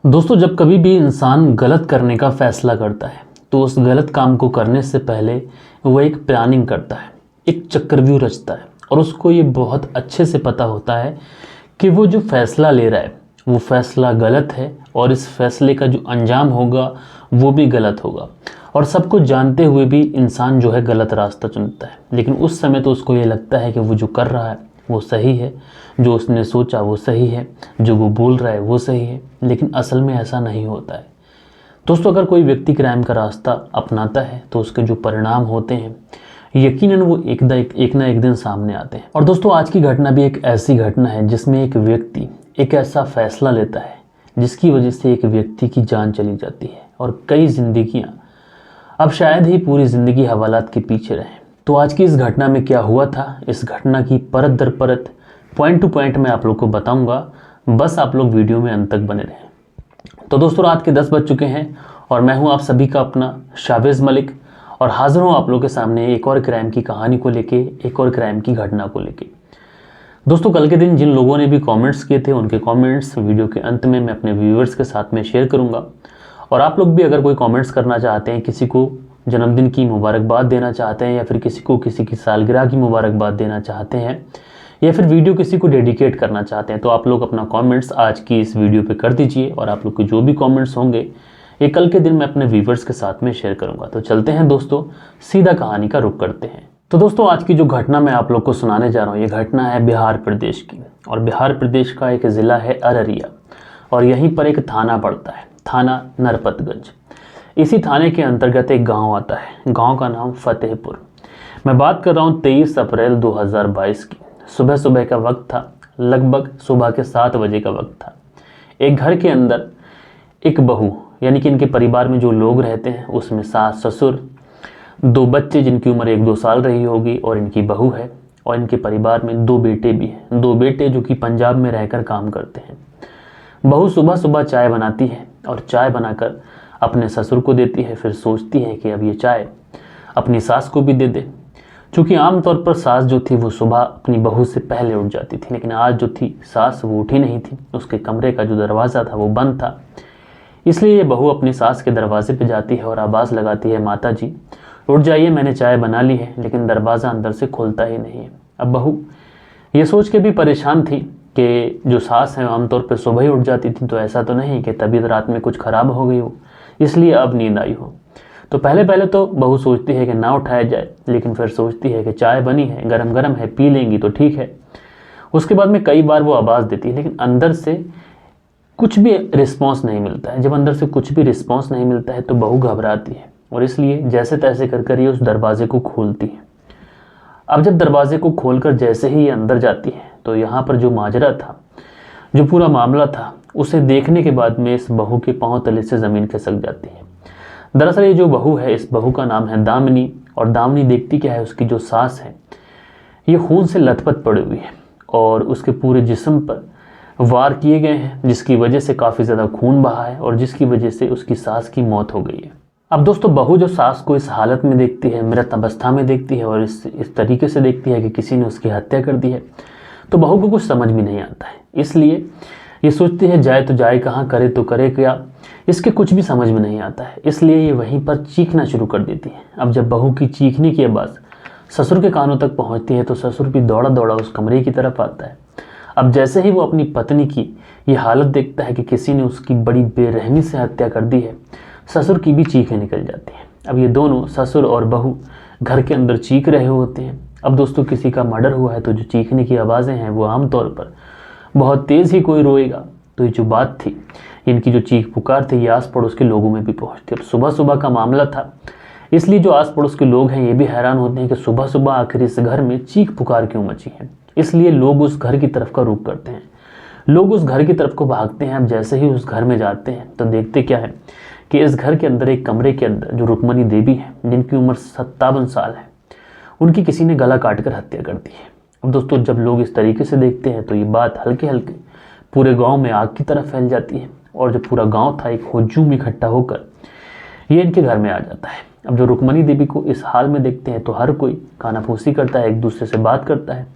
दोस्तों, जब कभी भी इंसान गलत करने का फैसला करता है तो उस गलत काम को करने से पहले वो एक प्लानिंग करता है, एक चक्रव्यूह रचता है और उसको ये बहुत अच्छे से पता होता है कि वो जो फैसला ले रहा है वो फैसला गलत है और इस फैसले का जो अंजाम होगा वो भी गलत होगा। और सब कुछ जानते हुए भी इंसान जो है गलत रास्ता चुनता है, लेकिन उस समय तो उसको ये लगता है कि वो जो कर रहा है वो सही है, जो उसने सोचा वो सही है, जो वो बोल रहा है वो सही है, लेकिन असल में ऐसा नहीं होता है। दोस्तों, अगर कोई व्यक्ति क्राइम का रास्ता अपनाता है तो उसके जो परिणाम होते हैं यकीनन वो एक ना एक दिन सामने आते हैं। और दोस्तों, आज की घटना भी एक ऐसी घटना है जिसमें एक व्यक्ति एक ऐसा फैसला लेता है जिसकी वजह से एक व्यक्ति की जान चली जाती है और कई जिंदगियां अब शायद ही पूरी ज़िंदगी हवालात के पीछे रहें। तो आज की इस घटना में क्या हुआ था, इस घटना की परत दर परत, पॉइंट टू पॉइंट मैं आप लोग को बताऊंगा। बस आप लोग वीडियो में अंत तक बने रहें। तो दोस्तों, रात के 10 बज चुके हैं और मैं हूं आप सभी का अपना शावेज़ मलिक और हाजिर हूं आप लोगों के सामने एक और क्राइम की कहानी को लेके, एक और क्राइम की घटना को लेके। दोस्तों, कल के दिन जिन लोगों ने भी कमेंट्स किए थे उनके कमेंट्स वीडियो के अंत में मैं अपने व्यूअर्स के साथ में शेयर करूंगा। और आप लोग भी अगर कोई कमेंट्स करना चाहते हैं, किसी को जन्मदिन की मुबारकबाद देना चाहते हैं या फिर किसी को किसी की सालगिरह की मुबारकबाद देना चाहते हैं या फिर वीडियो किसी को डेडिकेट करना चाहते हैं, तो आप लोग अपना कमेंट्स आज की इस वीडियो पे कर दीजिए। और आप लोग के जो भी कमेंट्स होंगे ये कल के दिन मैं अपने व्यूवर्स के साथ में शेयर करूंगा। तो चलते हैं दोस्तों, सीधा कहानी का रुख करते हैं। तो दोस्तों, आज की जो घटना मैं आप लोग को सुनाने जा रहा हूँ ये घटना है बिहार प्रदेश की, और बिहार प्रदेश का एक ज़िला है अररिया और यहीं पर एक थाना पड़ता है, थाना नरपतगंज। इसी थाने के अंतर्गत एक गांव आता है, गांव का नाम फतेहपुर। मैं बात कर रहा हूँ 23 अप्रैल 2022 की। सुबह सुबह का वक्त था, लगभग सुबह के 7 बजे का वक्त था। एक घर के अंदर एक बहू, यानी कि इनके परिवार में जो लोग रहते हैं उसमें सास ससुर, 2 बच्चे जिनकी उम्र 1-2 साल रही होगी और इनकी बहू है, और इनके परिवार में 2 बेटे भी हैं, 2 बेटे जो कि पंजाब में रहकर काम करते हैं। बहू सुबह सुबह चाय बनाती है और चाय बनाकर अपने ससुर को देती है, फिर सोचती है कि अब ये चाय अपनी सास को भी दे दे। चूँकि आमतौर पर सास जो थी वो सुबह अपनी बहू से पहले उठ जाती थी, लेकिन आज जो थी सास वो उठी नहीं थी। उसके कमरे का जो दरवाज़ा था वो बंद था, इसलिए ये बहू अपनी सास के दरवाजे पे जाती है और आवाज़ लगाती है, माता जी उठ जाइए, मैंने चाय बना ली है। लेकिन दरवाज़ा अंदर से खुलता ही नहीं है। अब बहू ये सोच के भी परेशान थी कि जो सास है आमतौर पर सुबह ही उठ जाती थी, तो ऐसा तो नहीं कि तबीयत रात में कुछ ख़राब हो गई हो इसलिए अब नींद आई हो। तो पहले पहले तो बहू सोचती है कि ना उठाया जाए, लेकिन फिर सोचती है कि चाय बनी है, गरम गरम है, पी लेंगी तो ठीक है। उसके बाद में कई बार वो आवाज़ देती है, लेकिन अंदर से कुछ भी रिस्पॉन्स नहीं मिलता है। जब अंदर से कुछ भी रिस्पॉन्स नहीं मिलता है तो बहू घबराती है और इसलिए जैसे तैसे कर ये उस दरवाजे को खोलती है। अब जब दरवाजे को खोलकर जैसे ही ये अंदर जाती है तो यहाँ पर जो माजरा था, जो पूरा मामला था, उसे देखने के बाद में इस बहू के पांव तले से ज़मीन खिसक जाती है। दरअसल ये जो बहू है, इस बहू का नाम है दामिनी, और दामिनी देखती क्या है, उसकी जो सास है ये खून से लथपथ पड़ी हुई है और उसके पूरे जिस्म पर वार किए गए हैं, जिसकी वजह से काफ़ी ज़्यादा खून बहा है और जिसकी वजह से उसकी सास की मौत हो गई है। अब दोस्तों, बहू जो सास को इस हालत में देखती है, मृत अवस्था में देखती है और इस तरीके से देखती है कि किसी ने उसकी हत्या कर दी है, तो बहू को कुछ समझ में नहीं आता है। इसलिए ये सोचती है जाए तो जाए कहाँ, करे तो करे क्या, इसके कुछ भी समझ में नहीं आता है। इसलिए ये वहीं पर चीखना शुरू कर देती है। अब जब बहू की चीखने की आवाज़ ससुर के कानों तक पहुंचती है तो ससुर भी दौड़ा दौड़ा उस कमरे की तरफ आता है। अब जैसे ही वो अपनी पत्नी की ये हालत देखता है कि किसी ने उसकी बड़ी बेरहमी से हत्या कर दी है, ससुर की भी चीखें निकल जाती हैं। अब ये दोनों, ससुर और बहू, घर के अंदर चीख रहे होते हैं। अब दोस्तों, किसी का मर्डर हुआ है तो जो चीखने की आवाज़ें हैं वो आमतौर पर बहुत तेज़ ही कोई रोएगा। तो ये जो बात थी, इनकी जो चीख पुकार थी, ये आस पड़ोस के लोगों में भी पहुंचती। अब सुबह सुबह का मामला था, इसलिए जो आस पड़ोस के लोग हैं ये भी हैरान होते हैं कि सुबह सुबह आखिर इस घर में चीख पुकार क्यों मची है। इसलिए लोग उस घर की तरफ का रुख करते हैं, लोग उस घर की तरफ को भागते हैं। अब जैसे ही उस घर में जाते हैं तो देखते क्या है कि इस घर के अंदर, एक कमरे के अंदर, जो रुक्मणी देवी है जिनकी उम्र 57 साल है, उनकी किसी ने गला काटकर हत्या कर दी है। अब दोस्तों, जब लोग इस तरीके से देखते हैं तो ये बात हल्के हल्के पूरे गांव में आग की तरफ फैल जाती है और जो पूरा गांव था एक हुजूम इकट्ठा होकर ये इनके घर में आ जाता है। अब जो रुक्मणी देवी को इस हाल में देखते हैं तो हर कोई कानाफूसी करता है, एक दूसरे से बात करता है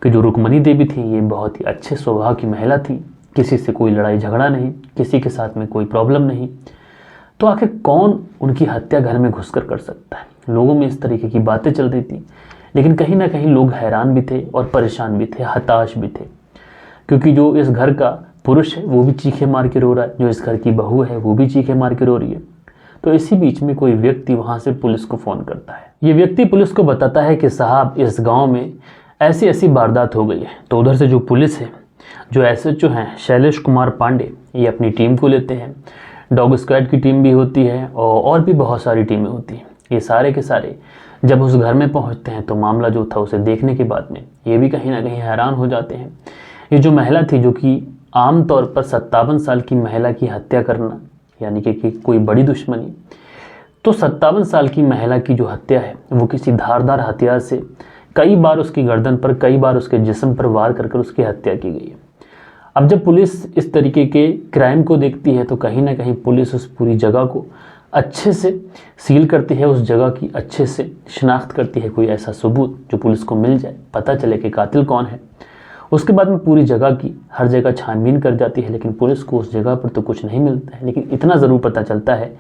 कि जो रुक्मणी देवी थी ये बहुत ही अच्छे स्वभाव की महिला थी, किसी से कोई लड़ाई झगड़ा नहीं, किसी के साथ में कोई प्रॉब्लम नहीं, तो आखिर कौन उनकी हत्या घर में घुसकर कर सकता है। लोगों में इस तरीके की बातें चल रही थी, लेकिन कहीं ना कहीं लोग हैरान भी थे और परेशान भी थे, हताश भी थे, क्योंकि जो इस घर का पुरुष है वो भी चीखे मार के रो रहा है, जो इस घर की बहू है वो भी चीखे मार के रो रही है। तो इसी बीच में कोई व्यक्ति वहाँ से पुलिस को फ़ोन करता है। ये व्यक्ति पुलिस को बताता है कि साहब इस गाँव में ऐसी ऐसी वारदात हो गई है। तो उधर से जो पुलिस है, जो SHO हैं शैलेश कुमार पांडे, ये अपनी टीम को लेते हैं। डॉग स्क्वाड की टीम भी होती है और भी बहुत सारी टीमें होती हैं। ये सारे के सारे जब उस घर में पहुंचते हैं तो मामला जो था उसे देखने के बाद में ये भी कहीं ना कहीं हैरान हो जाते हैं। ये जो महिला थी, जो कि आमतौर पर 57 साल की महिला की हत्या करना यानी कि कोई बड़ी दुश्मनी, तो 57 साल की महिला की जो हत्या है वो किसी धारदार हथियार से कई बार उसकी गर्दन पर, कई बार उसके जिस्म पर वार कर उसकी हत्या की गई है। अब जब पुलिस इस तरीके के क्राइम को देखती है तो कहीं ना कहीं पुलिस उस पूरी जगह को अच्छे से सील करती है, उस जगह की अच्छे से शिनाख्त करती है, कोई ऐसा सबूत जो पुलिस को मिल जाए, पता चले कि कातिल कौन है। उसके बाद में पूरी जगह की हर जगह छानबीन कर जाती है, लेकिन पुलिस को उस जगह पर तो कुछ नहीं मिलता है। लेकिन इतना ज़रूर पता चलता है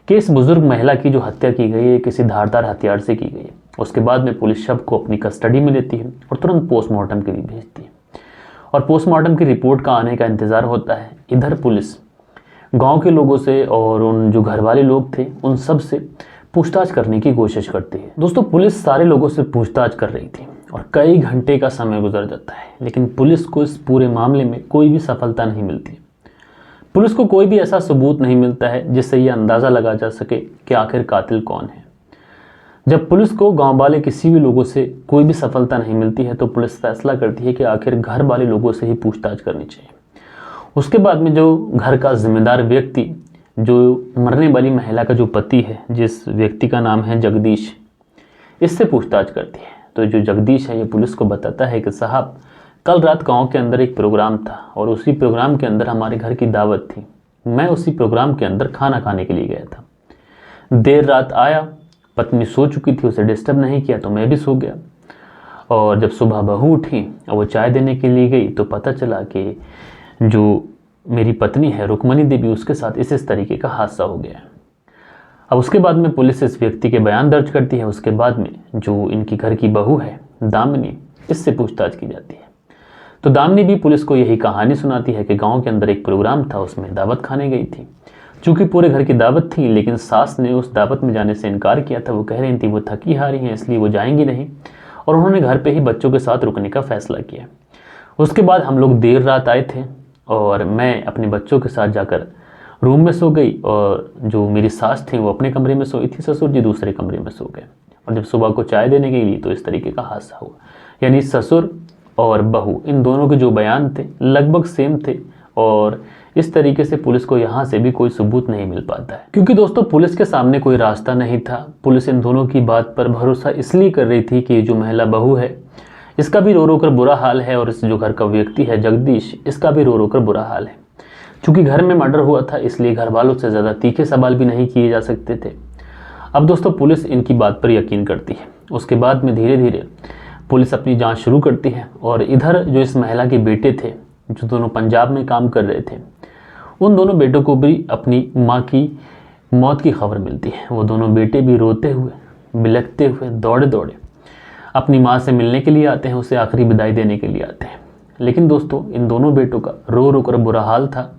कि इस बुज़ुर्ग महिला की जो हत्या की गई है किसी धारदार हथियार से की गई है। उसके बाद में पुलिस शव को अपनी कस्टडी में लेती है और तुरंत पोस्टमार्टम के लिए भेजती है, और पोस्टमार्टम की रिपोर्ट का आने का इंतज़ार होता है। इधर पुलिस गांव के लोगों से और उन जो घर वाले लोग थे उन सब से पूछताछ करने की कोशिश करती है। दोस्तों, पुलिस सारे लोगों से पूछताछ कर रही थी और कई घंटे का समय गुजर जाता है, लेकिन पुलिस को इस पूरे मामले में कोई भी सफलता नहीं मिलती। पुलिस को कोई भी ऐसा सबूत नहीं मिलता है जिससे ये अंदाज़ा लगा जा सके कि आखिर कातिल कौन है। जब पुलिस को गांव वाले किसी भी लोगों से कोई भी सफलता नहीं मिलती है तो पुलिस फैसला करती है कि आखिर घर वाले लोगों से ही पूछताछ करनी चाहिए। उसके बाद में जो घर का जिम्मेदार व्यक्ति, जो मरने वाली महिला का जो पति है, जिस व्यक्ति का नाम है जगदीश, इससे पूछताछ करती है। तो जो जगदीश है ये पुलिस को बताता है कि साहब कल रात गांव के अंदर एक प्रोग्राम था और उसी प्रोग्राम के अंदर हमारे घर की दावत थी। मैं उसी प्रोग्राम के अंदर खाना खाने के लिए गया था। देर रात आया, पत्नी सो चुकी थी, उसे डिस्टर्ब नहीं किया तो मैं भी सो गया। और जब सुबह बहू उठी और वो चाय देने के लिए गई तो पता चला कि जो मेरी पत्नी है रुक्मणी देवी, उसके साथ इस तरीके का हादसा हो गया। अब उसके बाद में पुलिस इस व्यक्ति के बयान दर्ज करती है। उसके बाद में जो इनकी घर की बहू है दामिनी, इससे पूछताछ की जाती है। तो दामिनी भी पुलिस को यही कहानी सुनाती है कि गांव के अंदर एक प्रोग्राम था, उसमें दावत खाने गई थी। चूँकि पूरे घर की दावत थी, लेकिन सास ने उस दावत में जाने से इनकार किया था। वो कह रही थी वो थकी हारी हैं इसलिए वो जाएंगी नहीं, और उन्होंने घर पे ही बच्चों के साथ रुकने का फैसला किया। उसके बाद हम लोग देर रात आए थे और मैं अपने बच्चों के साथ जाकर रूम में सो गई, और जो मेरी सास थी वो अपने कमरे में सोई थी, ससुर जी दूसरे कमरे में सो गए। और जब सुबह को चाय देने गई तो इस तरीके का हादसा हुआ। यानी ससुर और बहू, इन दोनों के जो बयान थे लगभग सेम थे, और इस तरीके से पुलिस को यहाँ से भी कोई सबूत नहीं मिल पाता है। क्योंकि दोस्तों पुलिस के सामने कोई रास्ता नहीं था। पुलिस इन दोनों की बात पर भरोसा इसलिए कर रही थी कि जो महिला बहू है इसका भी रो रो कर बुरा हाल है, और इस जो घर का व्यक्ति है जगदीश, इसका भी रो रो कर बुरा हाल है। चूँकि घर में मर्डर हुआ था इसलिए घर वालों से ज़्यादा तीखे सवाल भी नहीं किए जा सकते थे। अब दोस्तों पुलिस इनकी बात पर यकीन करती है। उसके बाद में धीरे धीरे पुलिस अपनी जांच शुरू करती है, और इधर जो इस महिला के बेटे थे जो दोनों पंजाब में काम कर रहे थे, उन दोनों बेटों को भी अपनी माँ की मौत की खबर मिलती है। वो दोनों बेटे भी रोते हुए, बिलखते हुए, दौड़े दौड़े अपनी माँ से मिलने के लिए आते हैं, उसे आखिरी विदाई देने के लिए आते हैं। लेकिन दोस्तों इन दोनों बेटों का रो रो कर बुरा हाल था।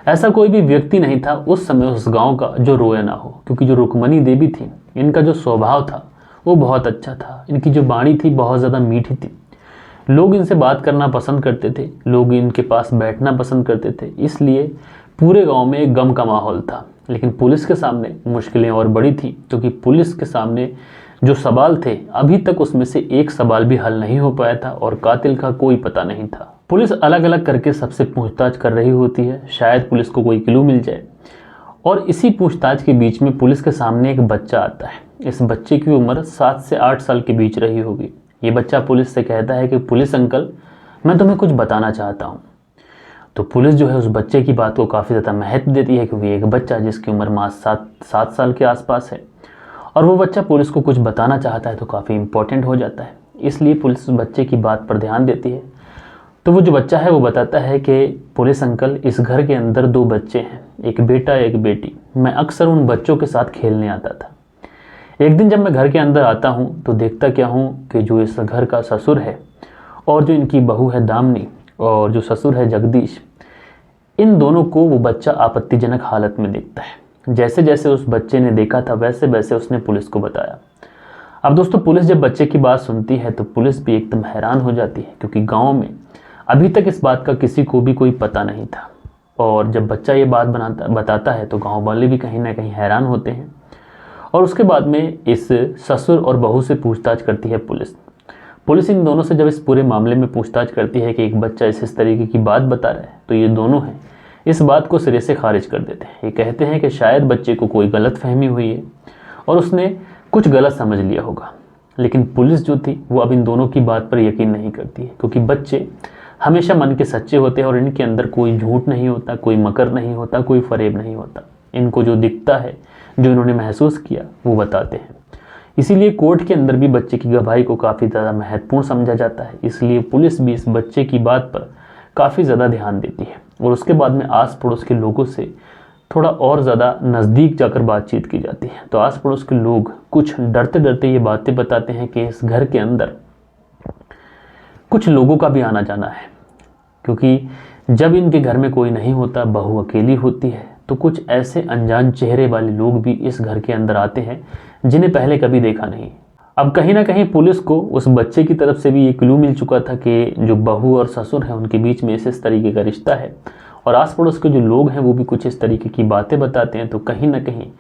ऐसा कोई भी व्यक्ति नहीं था उस समय उस गांव का जो रोया ना हो, क्योंकि जो रुक्मणी देवी थी इनका जो स्वभाव था वो बहुत अच्छा था। इनकी जो वाणी थी बहुत ज़्यादा मीठी थी। लोग इनसे बात करना पसंद करते थे, लोग इनके पास बैठना पसंद करते थे, इसलिए पूरे गांव में एक गम का माहौल था। लेकिन पुलिस के सामने मुश्किलें और बड़ी थी, क्योंकि पुलिस के सामने जो सवाल थे अभी तक उसमें से एक सवाल भी हल नहीं हो पाया था, और कातिल का कोई पता नहीं था। पुलिस अलग अलग करके सबसे पूछताछ कर रही होती है, शायद पुलिस को कोई क्लू मिल जाए। और इसी पूछताछ के बीच में पुलिस के सामने एक बच्चा आता है। इस बच्चे की उम्र 7 से 8 साल के बीच रही होगी। ये बच्चा पुलिस से कहता है कि पुलिस अंकल, मैं तुम्हें कुछ बताना चाहता हूँ। तो पुलिस जो है उस बच्चे की बात को काफ़ी ज़्यादा महत्व देती है, क्योंकि एक बच्चा जिसकी उम्र मात्र 7 साल के आसपास है और वो बच्चा पुलिस को कुछ बताना चाहता है तो काफ़ी इम्पोर्टेंट हो जाता है। इसलिए पुलिस उस बच्चे की बात पर ध्यान देती है तो वो जो बच्चा है वो बताता है कि पुलिस अंकल, इस घर के अंदर 2 बच्चे हैं, एक बेटा एक बेटी। मैं अक्सर उन बच्चों के साथ खेलने आता था। एक दिन जब मैं घर के अंदर आता हूँ तो देखता क्या हूँ कि जो इस घर का ससुर है और जो इनकी बहू है दामिनी और जो ससुर है जगदीश, इन दोनों को वो बच्चा आपत्तिजनक हालत में देखता है। जैसे जैसे उस बच्चे ने देखा था वैसे वैसे उसने पुलिस को बताया। अब दोस्तों, पुलिस जब बच्चे की बात सुनती है तो पुलिस भी एकदम हैरान हो जाती है, क्योंकि गांव में अभी तक इस बात का किसी को भी कोई पता नहीं था। और जब बच्चा ये बात बताता है तो गांव वाले भी कहीं ना कहीं हैरान होते हैं। और उसके बाद में इस ससुर और बहू से पूछताछ करती है पुलिस इन दोनों से जब इस पूरे मामले में पूछताछ करती है कि एक बच्चा इस तरीके की बात बता रहा है, तो ये दोनों हैं इस बात को सिरे से खारिज कर देते हैं। ये कहते हैं कि शायद बच्चे को कोई गलत फहमी हुई है और उसने कुछ गलत समझ लिया होगा। लेकिन पुलिस जो थी वो अब इन दोनों की बात पर यकीन नहीं करती है, क्योंकि बच्चे हमेशा मन के सच्चे होते हैं और इनके अंदर कोई झूठ नहीं होता, कोई मकर नहीं होता, कोई फरेब नहीं होता। इनको जो दिखता है, जो इन्होंने महसूस किया, वो बताते हैं। इसीलिए कोर्ट के अंदर भी बच्चे की गवाही को काफ़ी ज़्यादा महत्वपूर्ण समझा जाता है। इसलिए पुलिस भी इस बच्चे की बात पर काफ़ी ज़्यादा ध्यान देती है और उसके बाद में आस पड़ोस के लोगों से थोड़ा और ज़्यादा नज़दीक जाकर बातचीत की जाती है। तो आस पड़ोस के लोग कुछ डरते डरते ये बातें बताते हैं कि इस घर के अंदर कुछ लोगों का भी आना जाना है, क्योंकि जब इनके घर में कोई नहीं होता, बहू अकेली होती है, तो कुछ ऐसे अनजान चेहरे वाले लोग भी इस घर के अंदर आते हैं जिन्हें पहले कभी देखा नहीं। अब कहीं ना कहीं पुलिस को उस बच्चे की तरफ से भी ये क्लू मिल चुका था कि जो बहू और ससुर है उनके बीच में इस तरीके का रिश्ता है, और आस पड़ोस के जो लोग हैं वो भी कुछ इस तरीके की बातें बताते हैं। तो कहीं ना कहीं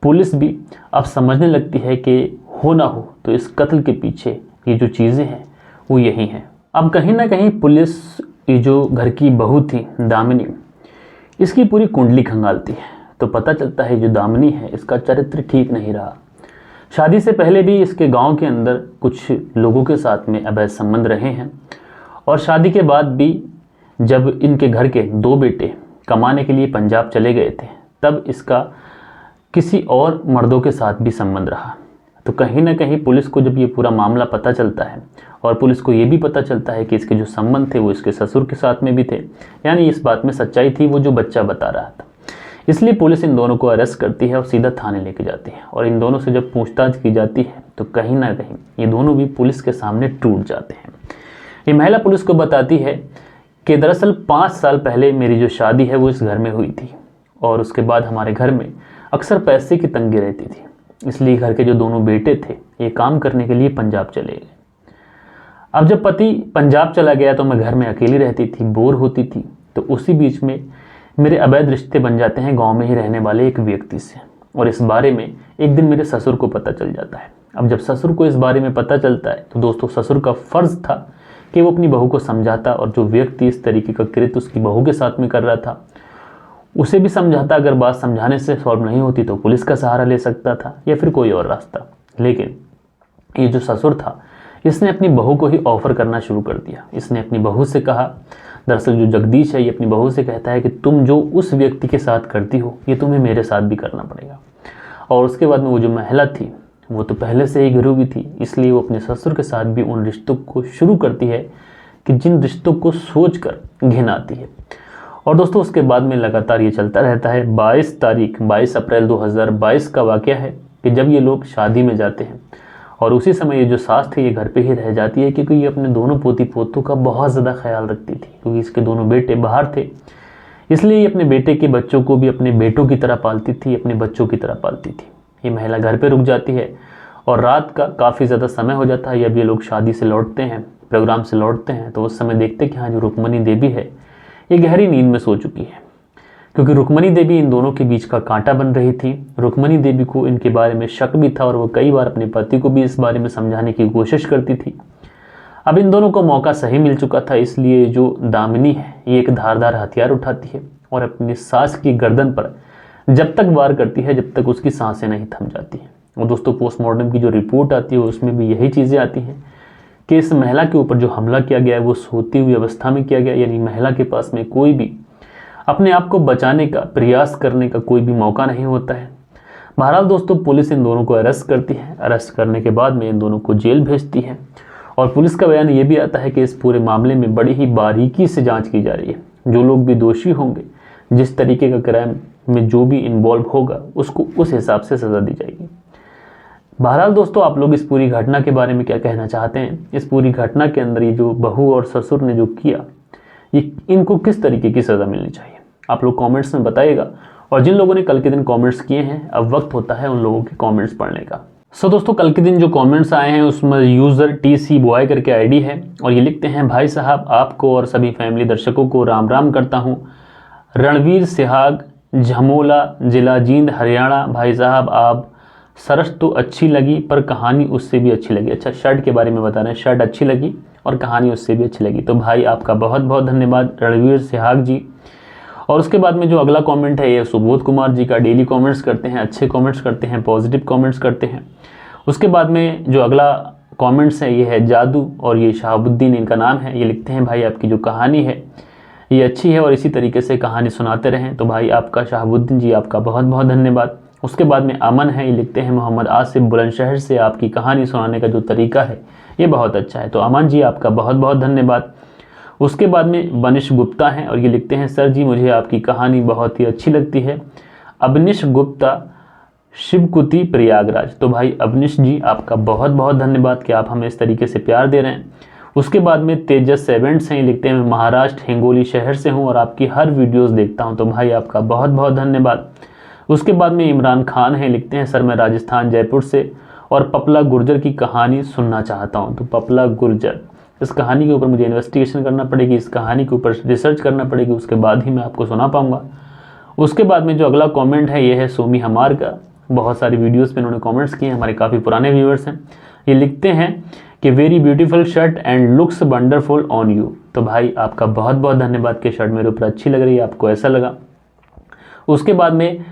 पुलिस भी अब समझने लगती है कि हो ना हो तो इस कत्ल के पीछे ये जो चीज़ें हैं वो यही हैं। अब कहीं ना कहीं पुलिस ये जो घर की बहू थी दामिनी, इसकी पूरी कुंडली खंगालती है। तो पता चलता है जो दामिनी है इसका चरित्र ठीक नहीं रहा। शादी से पहले भी इसके गांव के अंदर कुछ लोगों के साथ में अवैध संबंध रहे हैं, और शादी के बाद भी जब इनके घर के 2 बेटे कमाने के लिए पंजाब चले गए थे, तब इसका किसी और मर्दों के साथ भी संबंध रहा। तो कहीं ना कहीं पुलिस को जब ये पूरा मामला पता चलता है और पुलिस को ये भी पता चलता है कि इसके जो संबंध थे वो इसके ससुर के साथ में भी थे, यानी इस बात में सच्चाई थी वो जो बच्चा बता रहा था, इसलिए पुलिस इन दोनों को अरेस्ट करती है और सीधा थाने लेके जाती है। और इन दोनों से जब पूछताछ की जाती है तो कहीं ना कहीं ये दोनों भी पुलिस के सामने टूट जाते हैं। ये महिला पुलिस को बताती है कि दरअसल 5 साल पहले मेरी जो शादी है वो इस घर में हुई थी, और उसके बाद हमारे घर में अक्सर पैसे की तंगी रहती थी, इसलिए घर के जो दोनों बेटे थे ये काम करने के लिए पंजाब चले गए। अब जब पति पंजाब चला गया तो मैं घर में अकेली रहती थी, बोर होती थी। तो उसी बीच में मेरे अवैध रिश्ते बन जाते हैं गांव में ही रहने वाले एक व्यक्ति से, और इस बारे में एक दिन मेरे ससुर को पता चल जाता है। अब जब ससुर को इस बारे में पता चलता है तो दोस्तों ससुर का फ़र्ज़ था कि वो अपनी बहू को समझाता, और जो व्यक्ति इस तरीके का कृत्य उसकी बहू के साथ में कर रहा था उसे भी समझाता। अगर बात समझाने से सॉल्व नहीं होती तो पुलिस का सहारा ले सकता था या फिर कोई और रास्ता। लेकिन ये जो ससुर था इसने अपनी बहू को ही ऑफ़र करना शुरू कर दिया। इसने अपनी बहू से कहा, दरअसल जो जगदीश है ये अपनी बहू से कहता है कि तुम जो उस व्यक्ति के साथ करती हो ये तुम्हें मेरे साथ भी करना पड़ेगा। और उसके बाद में वो जो महिला थी वो तो पहले से ही घिरी हुई थी, इसलिए वो अपने ससुर के साथ भी उन रिश्तों को शुरू करती है कि जिन रिश्तों को सोच कर घिन आती है। और दोस्तों उसके बाद में लगातार ये चलता रहता है। 22 अप्रैल 2022 का वाक़या है कि जब ये लोग शादी में जाते हैं, और उसी समय ये जो सास थी ये घर पे ही रह जाती है, क्योंकि ये अपने दोनों पोती पोतों का बहुत ज़्यादा ख्याल रखती थी, क्योंकि इसके दोनों बेटे बाहर थे। इसलिए ये अपने बेटे के बच्चों को भी अपने बेटों की तरह पालती थी, अपने बच्चों की तरह पालती थी। ये महिला घर पे रुक जाती है और रात का काफ़ी ज़्यादा समय हो जाता है। जब ये लोग शादी से लौटते हैं, प्रोग्राम से लौटते हैं, तो उस समय देखते कि हाँ जो रुक्मणी देवी है ये गहरी नींद में सो चुकी है, क्योंकि रुक्मणी देवी इन दोनों के बीच का कांटा बन रही थी। रुक्मणी देवी को इनके बारे में शक भी था और वो कई बार अपने पति को भी इस बारे में समझाने की कोशिश करती थी। अब इन दोनों को मौका सही मिल चुका था, इसलिए जो दामिनी है ये एक धारदार हथियार उठाती है और अपनी सास की गर्दन पर जब तक वार करती है जब तक उसकी सांसें नहीं थम जाती हैं। और दोस्तों पोस्टमार्टम की जो रिपोर्ट आती है उसमें भी यही चीज़ें आती हैं कि इस महिला के ऊपर जो हमला किया गया है वो सोती हुई अवस्था में किया गया, यानी महिला के पास में कोई भी अपने आप को बचाने का प्रयास करने का कोई भी मौका नहीं होता है। बहरहाल दोस्तों पुलिस इन दोनों को अरेस्ट करती है। अरेस्ट करने के बाद में इन दोनों को जेल भेजती है और पुलिस का बयान ये भी आता है कि इस पूरे मामले में बड़ी ही बारीकी से जांच की जा रही है। जो लोग भी दोषी होंगे, जिस तरीके का क्राइम में जो भी इन्वॉल्व होगा, उसको उस हिसाब से सज़ा दी जाएगी। बहरहाल दोस्तों, आप लोग इस पूरी घटना के बारे में क्या कहना चाहते हैं? इस पूरी घटना के अंदर ये जो बहू और ससुर ने जो किया, ये इनको किस तरीके की सज़ा मिलनी चाहिए? आप लोग कमेंट्स में बताइएगा। और जिन लोगों ने कल के दिन कमेंट्स किए हैं, अब वक्त होता है उन लोगों के कमेंट्स पढ़ने का। सो दोस्तों, कल के दिन जो कमेंट्स आए हैं उसमें यूज़र TC बॉय करके आईडी है और ये लिखते हैं, भाई साहब आपको और सभी फैमिली दर्शकों को राम राम करता हूँ। रणवीर सिहाग, झमोला, जिला जींद, हरियाणा। भाई साहब आप सरस तो अच्छी लगी पर कहानी उससे भी अच्छी लगी। अच्छा, शर्ट के बारे में बता रहे हैं, शर्ट अच्छी लगी और कहानी उससे भी अच्छी लगी। तो भाई आपका बहुत बहुत धन्यवाद रणवीर सिहाग जी। और उसके बाद में जो अगला कमेंट है ये सुबोध कुमार जी का। डेली कमेंट्स करते हैं, अच्छे कमेंट्स करते हैं, पॉजिटिव कमेंट्स करते हैं। उसके बाद में जो अगला कमेंट्स है ये है जादू और ये शहाबुद्दीन इनका नाम है। ये लिखते हैं, भाई आपकी जो कहानी है ये अच्छी है और इसी तरीके से कहानी सुनाते रहें। तो भाई आपका शहाबुद्दीन जी आपका बहुत बहुत धन्यवाद। उसके बाद में अमन है, ये लिखते हैं, मोहम्मद आसिफ बुलंदशहर से, आपकी कहानी सुनाने का जो तरीका है ये बहुत अच्छा है। तो अमन जी आपका बहुत बहुत धन्यवाद। उसके बाद में बनिश गुप्ता हैं और ये लिखते हैं, सर जी मुझे आपकी कहानी बहुत ही अच्छी लगती है। अबनिश गुप्ता, शिवकुटी, प्रयागराज। तो भाई अबनिश जी आपका बहुत बहुत धन्यवाद कि आप हमें इस तरीके से प्यार दे रहे हैं। उसके बाद में तेजस सेवेंट्स हैं, लिखते हैं, मैं महाराष्ट्र हिंगोली शहर से हूं और आपकी हर वीडियोस देखता हूं। तो भाई आपका बहुत बहुत धन्यवाद। उसके बाद में इमरान खान हैं, लिखते हैं, सर मैं राजस्थान जयपुर से और पपला गुर्जर की कहानी सुनना चाहता हूं। तो पपला गुर्जर, इस कहानी के ऊपर मुझे इन्वेस्टिगेशन करना पड़ेगी, इस कहानी के ऊपर रिसर्च करना पड़ेगी, उसके बाद ही मैं आपको सुना पाऊंगा। उसके बाद में जो अगला कमेंट है ये है सोमी हमार का। बहुत सारी वीडियोस पे इन्होंने कमेंट्स किए हैं, हमारे काफ़ी पुराने व्यूअर्स हैं। ये लिखते हैं कि very beautiful shirt and looks wonderful on you. तो भाई आपका बहुत बहुत धन्यवाद कि शर्ट मेरे ऊपर अच्छी लग रही है, आपको ऐसा लगा। उसके बाद में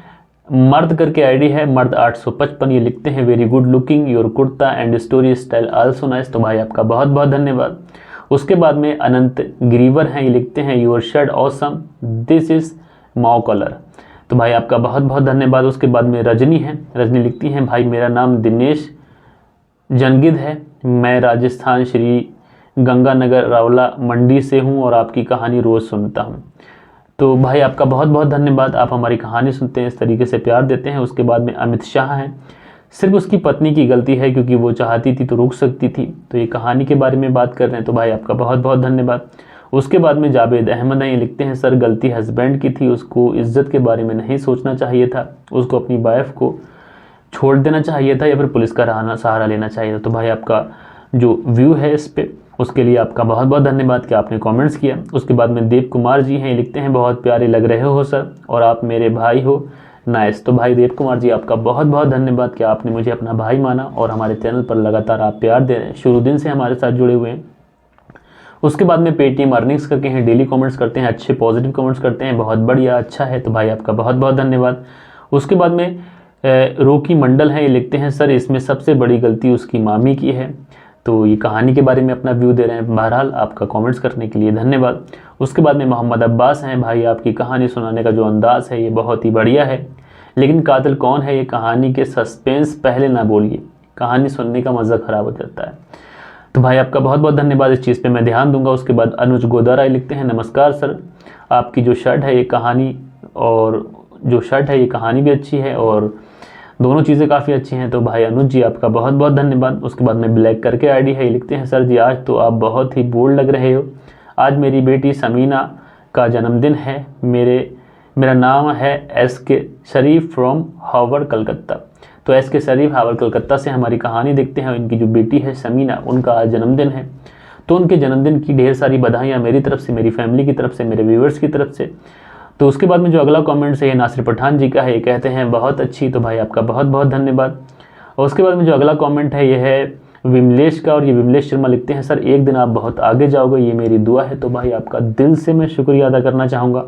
मर्द करके आईडी है, मर्द 855। ये लिखते हैं, very good looking your kurta and story style also nice. तो भाई आपका बहुत बहुत धन्यवाद। उसके बाद में अनंत ग्रीवर हैं, ये लिखते हैं, your shirt awesome, this is Mao colour. तो भाई आपका बहुत बहुत धन्यवाद। उसके बाद में रजनी है, रजनी लिखती हैं, भाई मेरा नाम दिनेश जनगिद है, मैं राजस्थान श्री गंगानगर रावला मंडी से हूँ और आपकी कहानी रोज़ सुनता हूँ। तो भाई आपका बहुत बहुत धन्यवाद, आप हमारी कहानी सुनते हैं, इस तरीके से प्यार देते हैं। उसके बाद में अमित शाह हैं, सिर्फ उसकी पत्नी की गलती है क्योंकि वो चाहती थी तो रुक सकती थी। तो ये कहानी के बारे में बात कर रहे हैं। तो भाई आपका बहुत बहुत धन्यवाद। उसके बाद में जावेद अहमद हैं, ये लिखते हैं, सर गलती हस्बैंड की थी, उसको इज्जत के बारे में नहीं सोचना चाहिए था, उसको अपनी वाइफ को छोड़ देना चाहिए था या फिर पुलिस का सहारा लेना चाहिए था। तो भाई आपका जो व्यू है इस पे, उसके लिए आपका बहुत बहुत धन्यवाद कि आपने कमेंट्स किया। उसके बाद में देव कुमार जी हैं, ये लिखते हैं, बहुत प्यारे लग रहे हो सर और आप मेरे भाई हो, नाइस। तो भाई देव कुमार जी आपका बहुत बहुत धन्यवाद कि आपने मुझे अपना भाई माना और हमारे चैनल पर लगातार आप प्यार दे रहे हैं, शुरू दिन से हमारे साथ जुड़े हुए हैं। उसके बाद में पेटीएम अर्निंग्स करके हैं, डेली कमेंट्स करते हैं, अच्छे पॉजिटिव कमेंट्स करते हैं, बहुत बढ़िया, अच्छा है। तो भाई आपका बहुत बहुत धन्यवाद। उसके बाद में रोकी मंडल है, ये लिखते हैं, सर इसमें सबसे बड़ी गलती उसकी मामी की है। तो ये कहानी के बारे में अपना व्यू दे रहे हैं। बहरहाल आपका कमेंट्स करने के लिए धन्यवाद। उसके बाद में मोहम्मद अब्बास हैं, भाई आपकी कहानी सुनाने का जो अंदाज़ है ये बहुत ही बढ़िया है, लेकिन कातिल कौन है ये कहानी के सस्पेंस पहले ना बोलिए, कहानी सुनने का मज़ा ख़राब हो जाता है। तो भाई आपका बहुत बहुत धन्यवाद, इस चीज़ पे मैं ध्यान दूंगा। उसके बाद अनुज गोदारा लिखते हैं, नमस्कार सर, आपकी जो शर्ट है ये कहानी और जो शर्ट है ये कहानी भी अच्छी है और दोनों चीज़ें काफ़ी अच्छी हैं। तो भाई अनुज जी आपका बहुत बहुत धन्यवाद। उसके बाद में ब्लैक करके आईडी है, ये लिखते हैं, सर जी आज तो आप बहुत ही बोल्ड लग रहे हो, आज मेरी बेटी समीना का जन्मदिन है, मेरा नाम है SK Sharif from Howrah Calcutta. तो SK शरीफ हावड़ कलकत्ता से हमारी कहानी देखते हैं। इनकी जो बेटी है समीना, उनका आज जन्मदिन है, तो उनके जन्मदिन की ढेर सारी बधाइयाँ मेरी तरफ से, मेरी फैमिली की तरफ से, मेरे व्यूवर्स की तरफ से। तो उसके बाद में जो अगला कमेंट है ये नासिर पठान जी का है, ये कहते हैं बहुत अच्छी। तो भाई आपका बहुत बहुत धन्यवाद। और उसके बाद में जो अगला कमेंट है ये है विमलेश का और ये विमलेश शर्मा लिखते हैं, सर एक दिन आप बहुत आगे जाओगे, ये मेरी दुआ है। तो भाई आपका दिल से मैं शुक्रिया अदा करना चाहूँगा।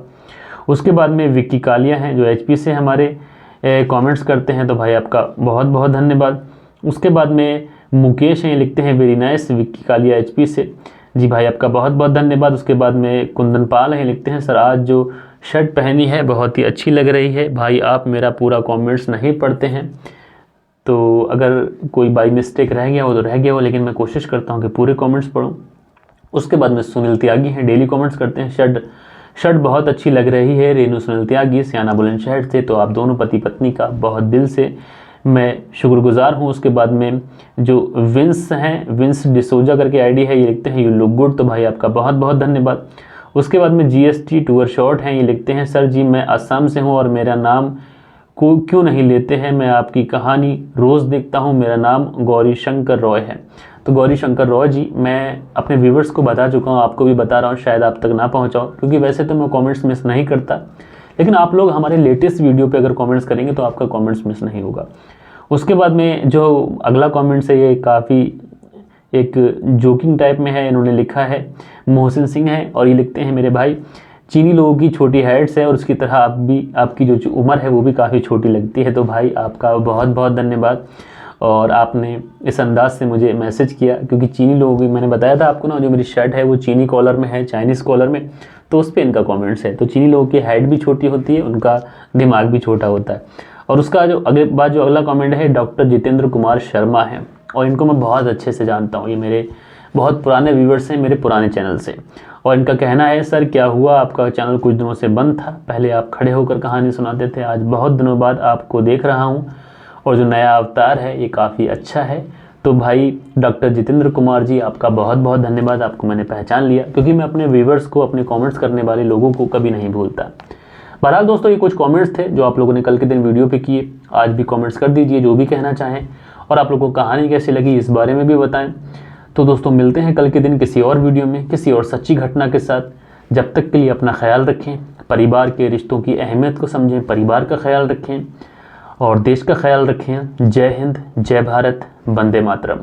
उसके बाद में विक्की कालिया हैं जो HP से हमारे कमेंट्स करते हैं। तो भाई आपका बहुत बहुत धन्यवाद। उसके बाद में मुकेश हैं, ये लिखते हैं, very nice Vicky Kalia HP से। जी भाई आपका बहुत बहुत धन्यवाद। उसके बाद में कुंदन पाल हैं, लिखते हैं, सर आज जो शर्ट पहनी है बहुत ही अच्छी लग रही है। भाई आप मेरा पूरा कमेंट्स नहीं पढ़ते हैं, तो अगर कोई बाई मिस्टेक रह गया हो तो रह गया हो, लेकिन मैं कोशिश करता हूँ कि पूरे कमेंट्स पढूं। उसके बाद में सुनील त्यागी हैं, डेली कमेंट्स करते हैं। शर्ट बहुत अच्छी लग रही है, रेनू सुनील त्यागी सियाना बुलंदशहर से। तो आप दोनों पति पत्नी का बहुत दिल से मैं शुक्रगुजार हूँ। उसके बाद में जो विंस हैं, विंस डिसोजा करके आईडी है, ये लिखते हैं यू लुक गुड। तो भाई आपका बहुत बहुत धन्यवाद। उसके बाद में GST टूअर शॉर्ट हैं, ये लिखते हैं सर जी मैं असम से हूँ और मेरा नाम को क्यों नहीं लेते हैं, मैं आपकी कहानी रोज़ देखता हूँ, मेरा नाम गौरी शंकर रॉय है। तो गौरी शंकर रॉय जी, मैं अपने व्यूवर्स को बता चुका हूँ, आपको भी बता रहा हूँ, शायद आप तक ना पहुँचाओ, क्योंकि वैसे तो मैं कमेंट्स मिस नहीं करता, लेकिन आप लोग हमारे लेटेस्ट वीडियो पे अगर कमेंट्स करेंगे तो आपका कमेंट्स मिस नहीं होगा। उसके बाद में जो अगला कमेंट्स है, ये काफ़ी एक जोकिंग टाइप में है। इन्होंने लिखा है, मोहसिन सिंह है, और ये लिखते हैं मेरे भाई चीनी लोगों की छोटी हाइट्स है और उसकी तरह आप भी, आपकी जो उम्र है वो भी काफ़ी छोटी लगती है। तो भाई आपका बहुत बहुत धन्यवाद, और आपने इस अंदाज से मुझे मैसेज किया, क्योंकि चीनी लोगों की, मैंने बताया था आपको ना, जो मेरी शर्ट है वो चीनी कॉलर में है, चाइनीज़ कॉलर में, तो उस पर इनका कमेंट्स है। तो चीनी लोगों की हाइट भी छोटी होती है, उनका दिमाग भी छोटा होता है। और उसका जो अगला कमेंट है, डॉक्टर जितेंद्र कुमार शर्मा है, और इनको मैं बहुत अच्छे से जानता हूँ, ये मेरे बहुत पुराने व्यूवर्स हैं मेरे पुराने चैनल से। और इनका कहना है, सर क्या हुआ, आपका चैनल कुछ दिनों से बंद था, पहले आप खड़े होकर कहानी सुनाते थे, आज बहुत दिनों बाद आपको देख रहा हूँ, और जो नया अवतार है ये काफ़ी अच्छा है। तो भाई डॉक्टर जितेंद्र कुमार जी, आपका बहुत बहुत धन्यवाद, आपको मैंने पहचान लिया, क्योंकि मैं अपने व्यूवर्स को, अपने कमेंट्स करने वाले लोगों को कभी नहीं भूलता। बहरहाल दोस्तों, ये कुछ कमेंट्स थे जो आप लोगों ने कल के दिन वीडियो पे किए। आज भी कमेंट्स कर दीजिए जो भी कहना चाहें, और आप लोगों को कहानी कैसी लगी इस बारे में भी बताएं। तो दोस्तों मिलते हैं कल के दिन किसी और वीडियो में, किसी और सच्ची घटना के साथ। जब तक के लिए अपना ख्याल रखें, परिवार के रिश्तों की अहमियत को समझें, परिवार का ख्याल रखें और देश का ख्याल रखें। जय हिंद, जय भारत, वंदे मातरम।